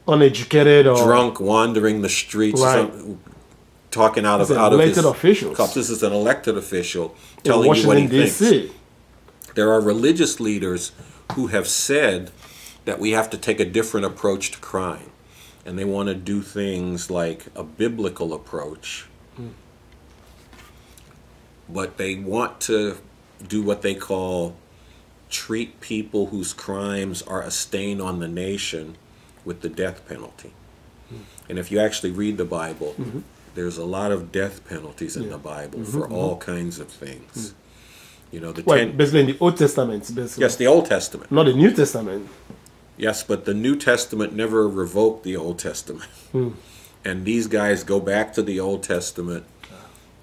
uneducated or drunk wandering the streets, right. talking out of elected his officials. cup. This is an elected official in telling you what he Washington, thinks. D.C. There are religious leaders who have said that we have to take a different approach to crime, and they want to do things like a biblical approach, but they want to do what they call treat people whose crimes are a stain on the nation with the death penalty. And if you actually read the Bible, there's a lot of death penalties in the Bible for all kinds of things. You know, basically in the Old Testament, basically. Yes, the Old Testament. Not the New Testament. Yes, but the New Testament never revoked the Old Testament. And these guys go back to the Old Testament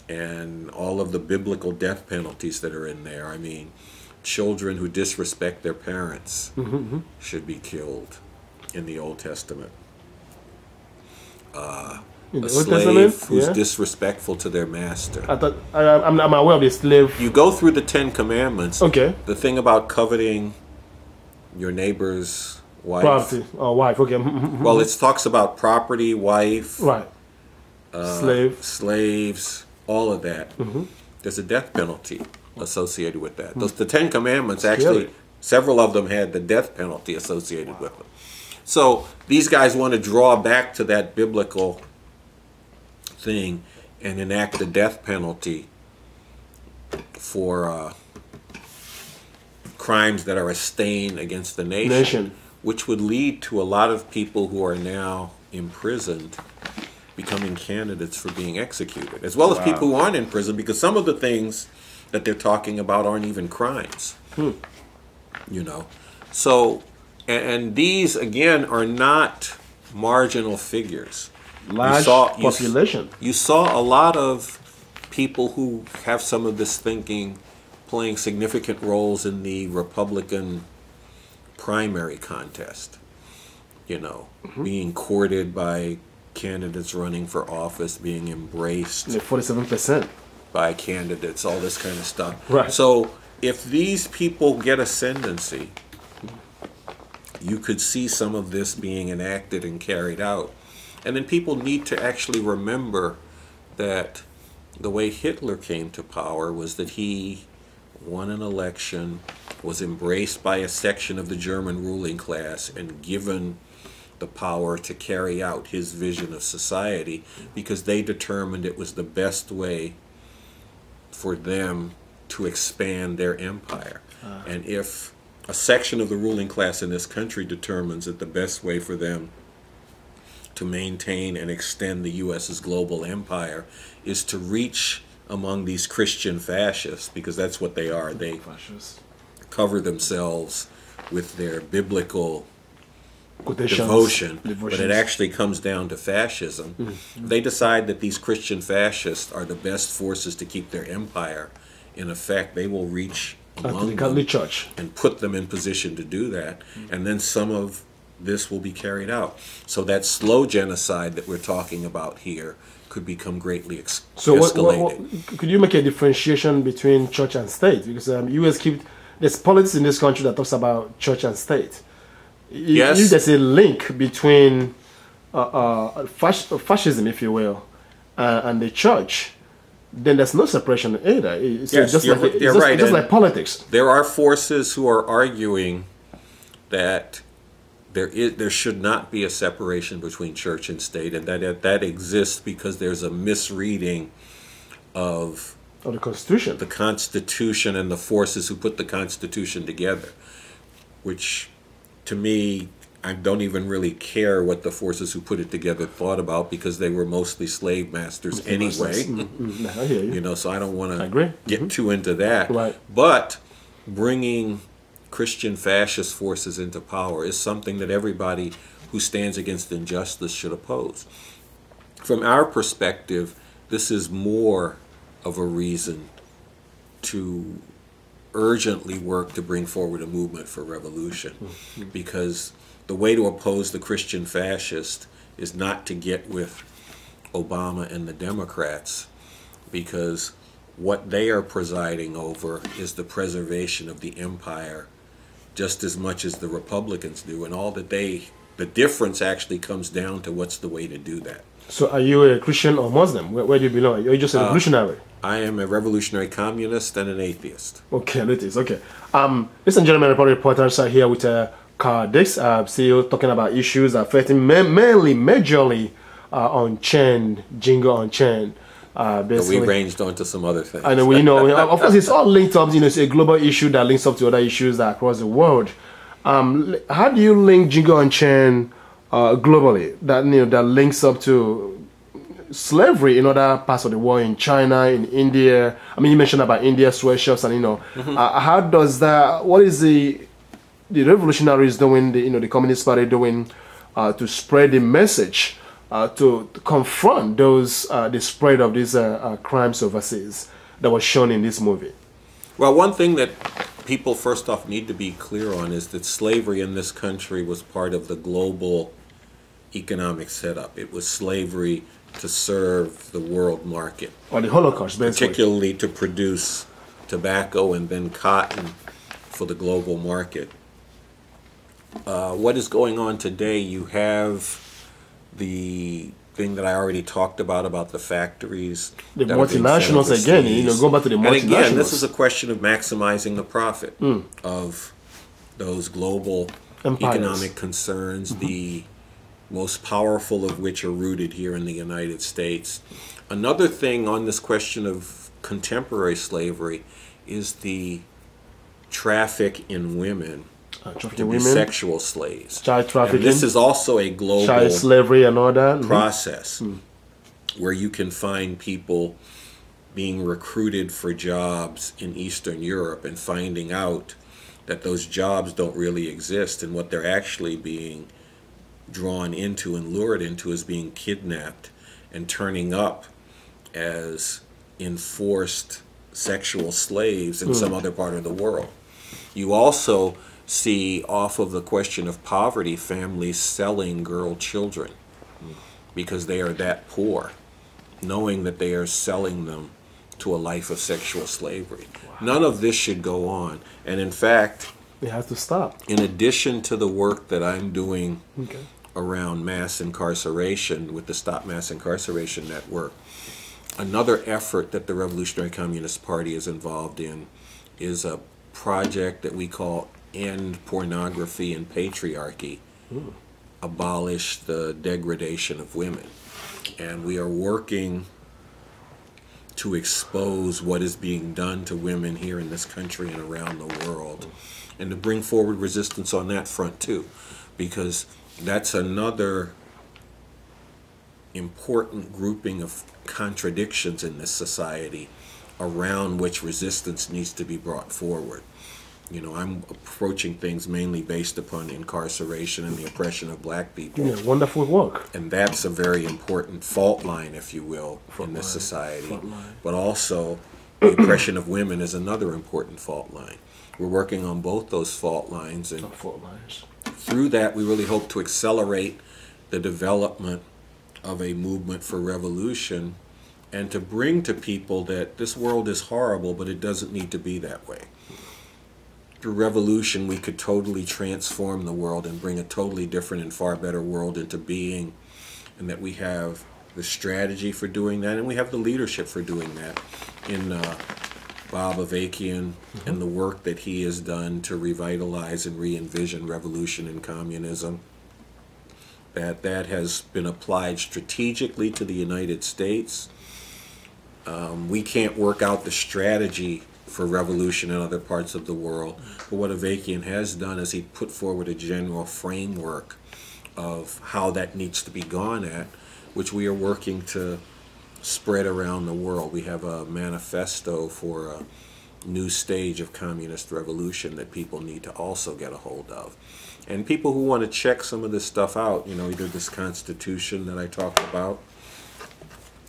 and all of the biblical death penalties that are in there. I mean, children who disrespect their parents should be killed in the Old Testament. A slave who's disrespectful to their master. I thought I'm aware of the slave. You go through the Ten Commandments. Okay. The thing about coveting your neighbor's wife. Property or wife. Okay. Well, it talks about property, wife, right. slaves, all of that. There's a death penalty associated with that. The Ten Commandments actually, several of them had the death penalty associated with them. So these guys want to draw back to that biblical thing and enact the death penalty for crimes that are a stain against the nation, which would lead to a lot of people who are now imprisoned becoming candidates for being executed, as well as people who aren't in prison, because some of the things that they're talking about aren't even crimes. You know, so and these again are not marginal figures. Large population. You saw a lot of people who have some of this thinking playing significant roles in the Republican primary contest. You know, being courted by candidates running for office, being embraced 47% by candidates, all this kind of stuff. Right. So if these people get ascendancy, you could see some of this being enacted and carried out. And then people need to actually remember that the way Hitler came to power was that he won an election, was embraced by a section of the German ruling class, and given the power to carry out his vision of society because they determined it was the best way for them to expand their empire. And if a section of the ruling class in this country determines that the best way for them to maintain and extend the U.S.'s global empire is to reach among these Christian fascists, because that's what they are. They cover themselves with their biblical devotion, but it actually comes down to fascism. They decide that these Christian fascists are the best forces to keep their empire in effect. They will reach among the Catholic Church and put them in position to do that, and then some of this will be carried out. So that slow genocide that we're talking about here could become greatly escalated. Could you make a differentiation between church and state? Because U.S. there's politics in this country that talks about church and state. Yes. If there's a link between fascism, if you will, and the church, then there's no separation either. It's just like politics. There are forces who are arguing that there should not be a separation between church and state, and that exists because there's a misreading Of the Constitution. the Constitution and the forces who put the Constitution together, which to me, I don't even really care what the forces who put it together thought about, because they were mostly slave masters anyway. I hear you. You know, so I don't want I agree. to get too into that. Right. But bringing Christian fascist forces into power is something that everybody who stands against injustice should oppose. From our perspective, this is more of a reason to urgently work to bring forward a movement for revolution, because the way to oppose the Christian fascist is not to get with Obama and the Democrats, because what they are presiding over is the preservation of the empire just as much as the Republicans do, and all that the difference actually comes down to what's the way to do that. So are you a Christian or Muslim? Where do you belong? You're just a revolutionary. I am a revolutionary communist and an atheist. Okay, it is. Okay. Ladies and gentlemen, Republic Reporters are here with Carl Dix, still talking about issues affecting majorly Unchained, Jingo Unchained. We ranged onto some other things. And we know, of course, it's all linked up. You know, it's a global issue that links up to other issues that are across the world. How do you link Jingo Unchained globally? That that links up to slavery in other parts of the world, in China, in India. I mean, you mentioned about India sweatshops, and how does that? What is the revolutionaries doing? The Communist Party doing to spread the message, to confront those the spread of these crimes overseas that was shown in this movie? Well, one thing that people first off need to be clear on is that slavery in this country was part of the global economic setup. It was slavery to serve the world market. Or the Holocaust, basically. Particularly to produce tobacco and then cotton for the global market. What is going on today, you have the thing that I already talked about the factories. The multinationals again, go back to the multinationals. And again, this is a question of maximizing the profit of those global empires. Economic concerns, the most powerful of which are rooted here in the United States. Another thing on this question of contemporary slavery is the traffic in women to be sexual slaves. Child trafficking. And this is also a global child slavery and all that process where you can find people being recruited for jobs in Eastern Europe and finding out that those jobs don't really exist, and what they're actually being drawn into and lured into is being kidnapped and turning up as enforced sexual slaves in some other part of the world. You also see, off of the question of poverty, families selling girl children because they are that poor, knowing that they are selling them to a life of sexual slavery. Wow. None of this should go on. And in fact, it has to stop. In addition to the work that I'm doing around mass incarceration with the Stop Mass Incarceration Network, another effort that the Revolutionary Communist Party is involved in is a project that we call End Pornography and Patriarchy, Abolish the Degradation of Women. And we are working to expose what is being done to women here in this country and around the world, and to bring forward resistance on that front too, because that's another important grouping of contradictions in this society around which resistance needs to be brought forward. You know, I'm approaching things mainly based upon incarceration and the oppression of black people. Yeah, wonderful work. And that's a very important fault line, if you will, in this society. But also, the oppression of women is another important fault line. We're working on both those fault lines, and through that, we really hope to accelerate the development of a movement for revolution and to bring to people that this world is horrible, but it doesn't need to be that way. Through revolution, we could totally transform the world and bring a totally different and far better world into being, and that we have the strategy for doing that, and we have the leadership for doing that in Bob Avakian and the work that he has done to revitalize and re-envision revolution and communism. That has been applied strategically to the United States We can't work out the strategy for revolution in other parts of the world. But what Avakian has done is he put forward a general framework of how that needs to be gone at, which we are working to spread around the world. We have a manifesto for a new stage of communist revolution that people need to also get a hold of. And people who want to check some of this stuff out, either this Constitution that I talked about,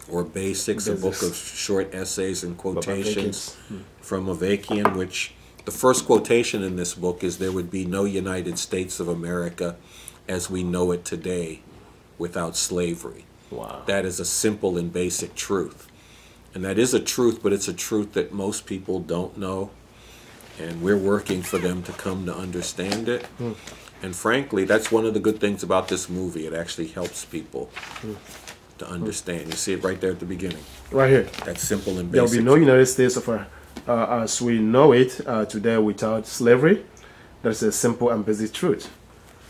or Basics, a book of short essays and quotations from Avakian, which the first quotation in this book is, "There would be no United States of America as we know it today without slavery." Wow. That is a simple and basic truth. And that is a truth, but it's a truth that most people don't know. And we're working for them to come to understand it. And frankly, that's one of the good things about this movie. It actually helps people to understand. You see it right there at the beginning. Right here. That's simple and There basic. will be no United States of as we know it today without slavery. That's a simple and basic truth.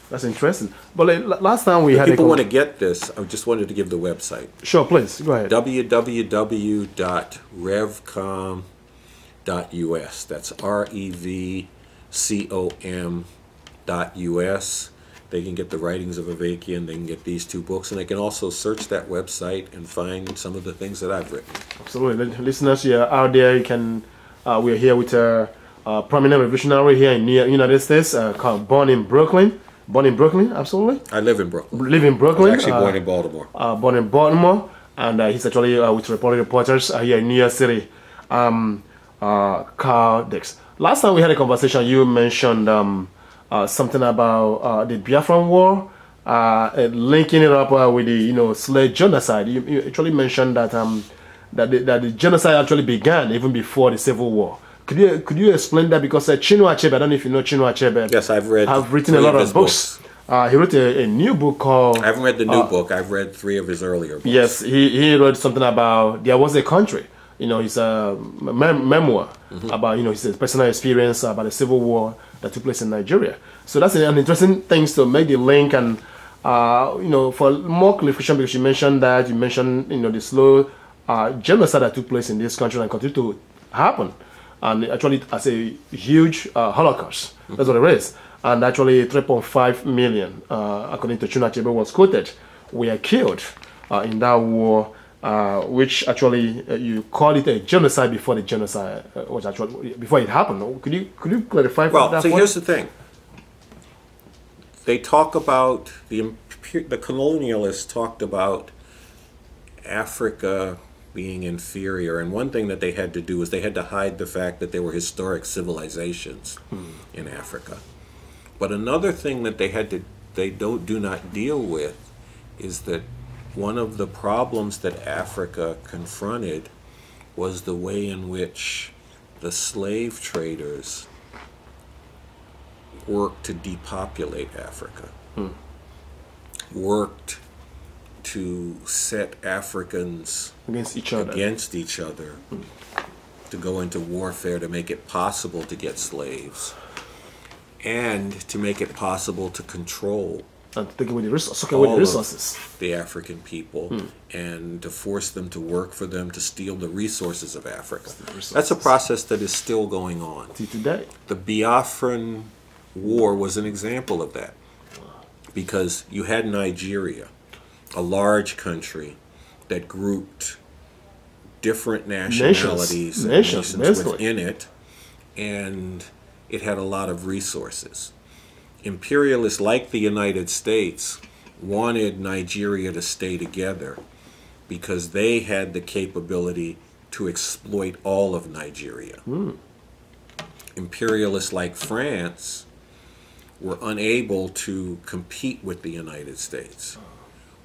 That's interesting. But last time we had people want to get this, I just wanted to give the website. Sure, please. Go ahead. www.revcom.us. That's REVCOM.us. They can get the writings of Avakian. They can get these two books, and they can also search that website and find some of the things that I've written. Absolutely. Listeners, you're out there. You can. We're here with a prominent revolutionary here in the United States, born in Brooklyn. Born in Brooklyn, absolutely. I live in Brooklyn. Live in Brooklyn. I was actually born in Baltimore. Born in Baltimore, and he's actually with Reporters here in New York City. Carl Dix. Last time we had a conversation, you mentioned something about the Biafran War, linking it up with the slave genocide. You actually mentioned that that the genocide actually began even before the Civil War. Could you explain that? Because Chinua Achebe, I don't know if you know Chinua Achebe. Yes, I've written a lot of books. He wrote a new book called... I haven't read the new book. I've read 3 of his earlier books. Yes, he wrote something about there was a country. His memoir about his personal experience about the Civil War that took place in Nigeria. So that's an interesting thing to make the link, and for more clarification, because you mentioned the slow genocide that took place in this country and continue to happen. And actually, as a huge Holocaust, that's what it is. And actually, 3.5 million, according to Chinua Achebe, was quoted, were killed in that war, which actually you call it a genocide before the genocide was actually before it happened. Could you clarify? Well, that so point? here's the thing. They talk about the colonialists talked about Africa being inferior, and one thing that they had to do is they had to hide the fact that there were historic civilizations in Africa. But another thing that they do not deal with is that one of the problems that Africa confronted was the way in which the slave traders worked to depopulate Africa, worked to set Africans against each other, to go into warfare to make it possible to get slaves, and to make it possible to control and take away the resources, the African people, and to force them to work for them, to steal the resources of Africa. That's a process that is still going on today. The Biafran War was an example of that, because you had Nigeria, a large country that grouped different nationalities, nations within it, and it had a lot of resources. Imperialists like the United States wanted Nigeria to stay together because they had the capability to exploit all of Nigeria. Imperialists like France were unable to compete with the United States.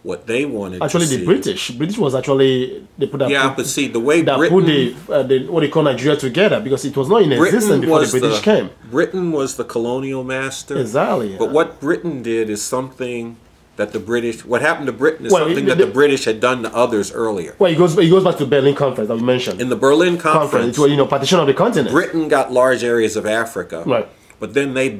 What they wanted actually to the British was actually they put that but see the way that Britain, put the what they call Nigeria together, because it was not in existence before the British came. Britain was the colonial master. Exactly. But what Britain did is something that the British, what happened to Britain is something that the British had done to others earlier. Well, it goes back to the Berlin Conference that we mentioned. In the Berlin Conference, it was partition of the continent. Britain got large areas of Africa, right? But then they